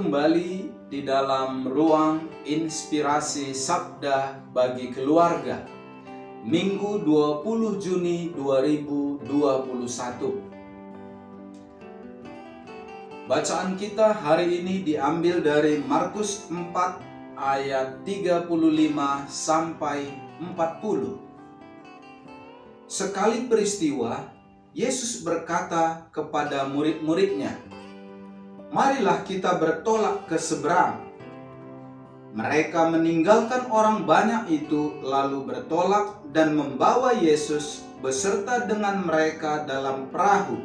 kembali di dalam ruang inspirasi Sabda bagi Keluarga, Minggu 20 Juni 2021. Bacaan kita hari ini diambil dari Markus 4 ayat 35 sampai 40. Sekali peristiwa, Yesus berkata kepada murid-muridnya, "Marilah kita bertolak ke seberang." Mereka meninggalkan orang banyak itu lalu bertolak dan membawa Yesus beserta dengan mereka dalam perahu,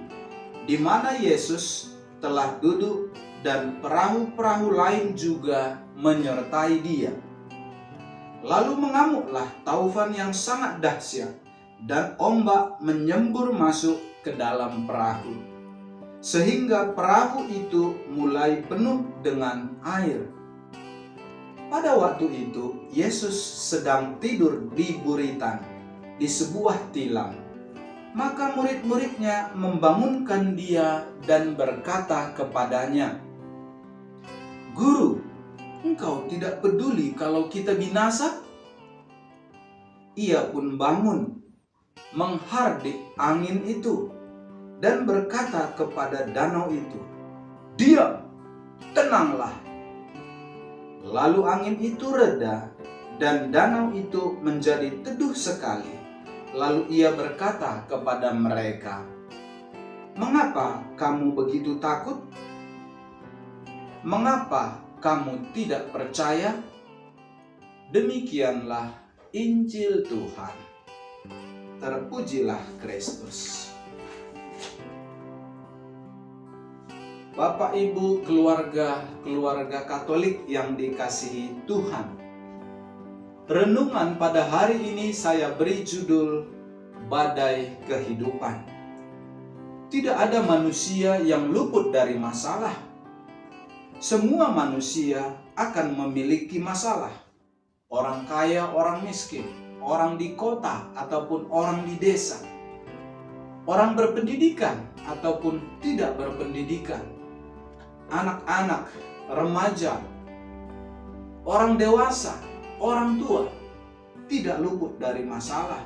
di mana Yesus telah duduk dan perahu-perahu lain juga menyertai dia. Lalu mengamuklah taufan yang sangat dahsyat dan ombak menyembur masuk ke dalam perahu, sehingga perahu itu mulai penuh dengan air. Pada waktu itu Yesus sedang tidur di buritan di sebuah tilam. Maka murid-muridnya membangunkan dia dan berkata kepadanya, "Guru, engkau tidak peduli kalau kita binasa?" Ia pun bangun, menghardik angin itu, dan berkata kepada danau itu, "Diam, tenanglah." Lalu angin itu reda, dan danau itu menjadi teduh sekali. Lalu ia berkata kepada mereka, "Mengapa kamu begitu takut? Mengapa kamu tidak percaya?" Demikianlah Injil Tuhan. Terpujilah Kristus. Bapak Ibu keluarga Katolik yang dikasihi Tuhan, renungan pada hari ini saya beri judul Badai Kehidupan. Tidak ada manusia yang luput dari masalah. Semua manusia akan memiliki masalah. Orang kaya, orang miskin, orang di kota ataupun orang di desa, orang berpendidikan ataupun tidak berpendidikan, anak-anak, remaja, orang dewasa, orang tua, tidak luput dari masalah.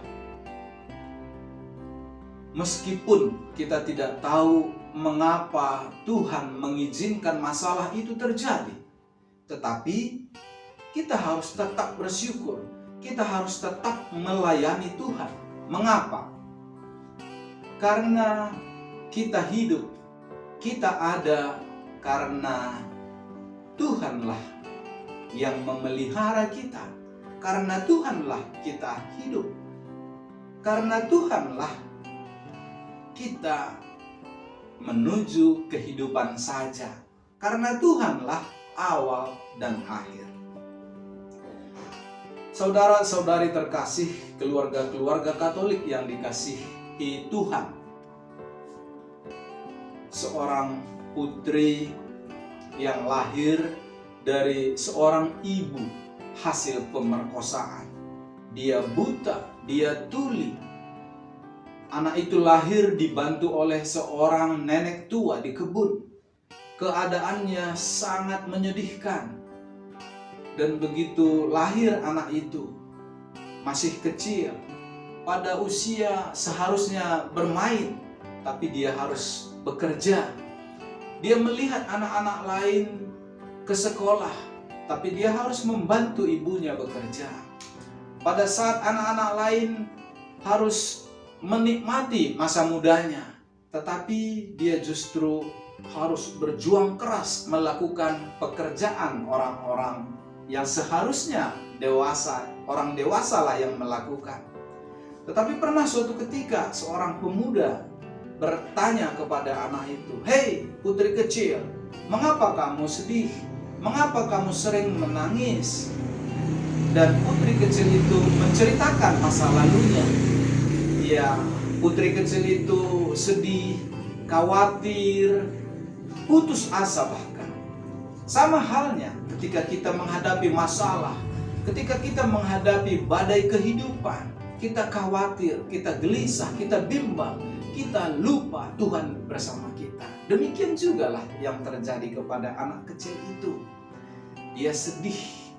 Meskipun kita tidak tahu mengapa Tuhan mengizinkan masalah itu terjadi, tetapi kita harus tetap bersyukur. Kita harus tetap melayani Tuhan. Mengapa? Karena kita hidup, kita ada karena Tuhanlah yang memelihara kita. Karena Tuhanlah kita hidup. Karena Tuhanlah kita menuju kehidupan saja. Karena Tuhanlah awal dan akhir. Saudara-saudari terkasih, keluarga-keluarga Katolik yang dikasihi Tuhan, seorang putri yang lahir dari seorang ibu hasil pemerkosaan. Dia buta, dia tuli. Anak itu lahir dibantu oleh seorang nenek tua di kebun. Keadaannya sangat menyedihkan. Dan begitu lahir anak itu, masih kecil, pada usia seharusnya bermain, tapi dia harus bekerja. Dia melihat anak-anak lain ke sekolah, tapi dia harus membantu ibunya bekerja. Pada saat anak-anak lain harus menikmati masa mudanya, tetapi dia justru harus berjuang keras melakukan pekerjaan orang-orang yang seharusnya dewasa, orang dewasa lah yang melakukan. Tetapi pernah suatu ketika seorang pemuda bertanya kepada anak itu, "Hei putri kecil, mengapa kamu sedih? Mengapa kamu sering menangis?" Dan putri kecil itu menceritakan masa lalunya. Ya, putri kecil itu sedih, khawatir, putus asa bahkan. Sama halnya ketika kita menghadapi masalah, ketika kita menghadapi badai kehidupan, kita khawatir, kita gelisah, kita bimbang, kita lupa Tuhan bersama kita. Demikian juga lah yang terjadi kepada anak kecil itu. Dia sedih,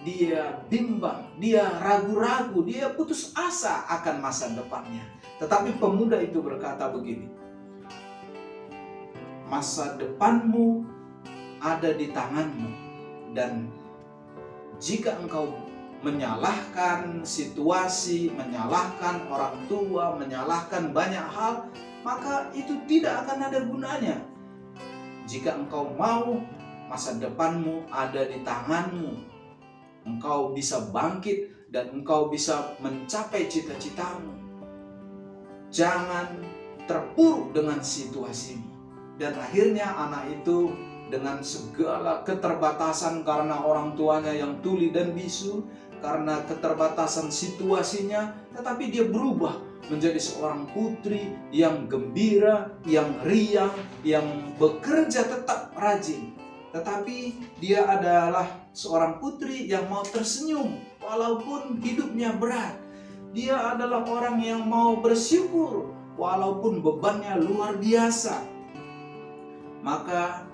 dia bimbang, dia ragu-ragu, dia putus asa akan masa depannya. Tetapi pemuda itu berkata begini, masa depanmu ada di tanganmu, dan jika engkau menyalahkan situasi, menyalahkan orang tua, menyalahkan banyak hal, maka itu tidak akan ada gunanya. Jika engkau mau masa depanmu ada di tanganmu, engkau bisa bangkit dan engkau bisa mencapai cita-citamu. Jangan terpuruk dengan situasimu. Dan akhirnya anak itu dengan segala keterbatasan karena orang tuanya yang tuli dan bisu, karena keterbatasan situasinya, tetapi dia berubah menjadi seorang putri yang gembira, yang riang, yang bekerja tetap rajin. Tetapi dia adalah seorang putri yang mau tersenyum walaupun hidupnya berat. Dia adalah orang yang mau bersyukur walaupun bebannya luar biasa. Maka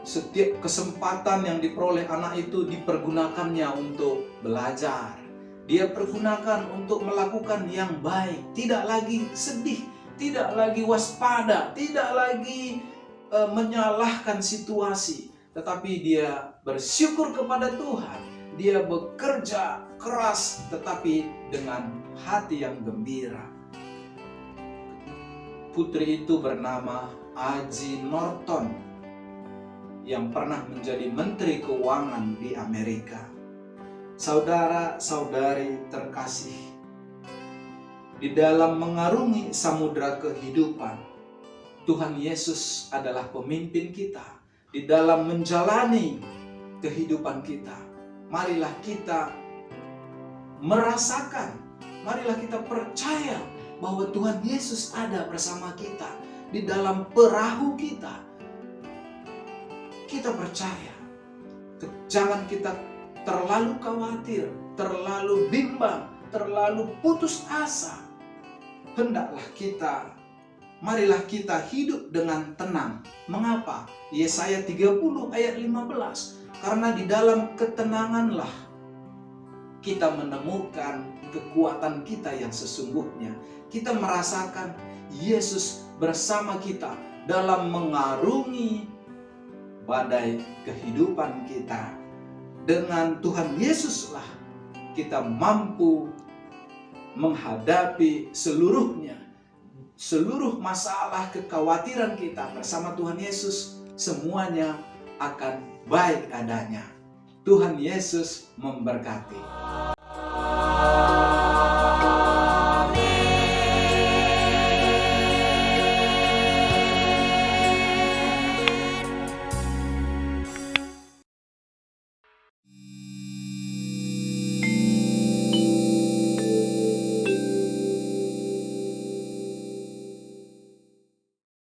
setiap kesempatan yang diperoleh anak itu dipergunakannya untuk belajar. Dia pergunakan untuk melakukan yang baik, tidak lagi sedih, tidak lagi waspada, tidak lagi menyalahkan situasi, tetapi dia bersyukur kepada Tuhan. Dia bekerja keras tetapi dengan hati yang gembira. Putri itu bernama Aji Norton, yang pernah menjadi Menteri Keuangan di Amerika. Saudara-saudari terkasih, di dalam mengarungi samudera kehidupan, Tuhan Yesus adalah pemimpin kita. Di dalam menjalani kehidupan kita, marilah kita merasakan, marilah kita percaya bahwa Tuhan Yesus ada bersama kita di dalam perahu kita. Kita percaya, jangan kita terlalu khawatir, terlalu bimbang, terlalu putus asa. Marilah kita hidup dengan tenang. Mengapa? Yesaya 30 ayat 15. Karena di dalam ketenanganlah kita menemukan kekuatan kita yang sesungguhnya. Kita merasakan Yesus bersama kita dalam mengarungi badai kehidupan kita. Dengan Tuhan Yesuslah kita mampu menghadapi seluruhnya. Seluruh masalah kekhawatiran kita bersama Tuhan Yesus, semuanya akan baik adanya. Tuhan Yesus memberkati.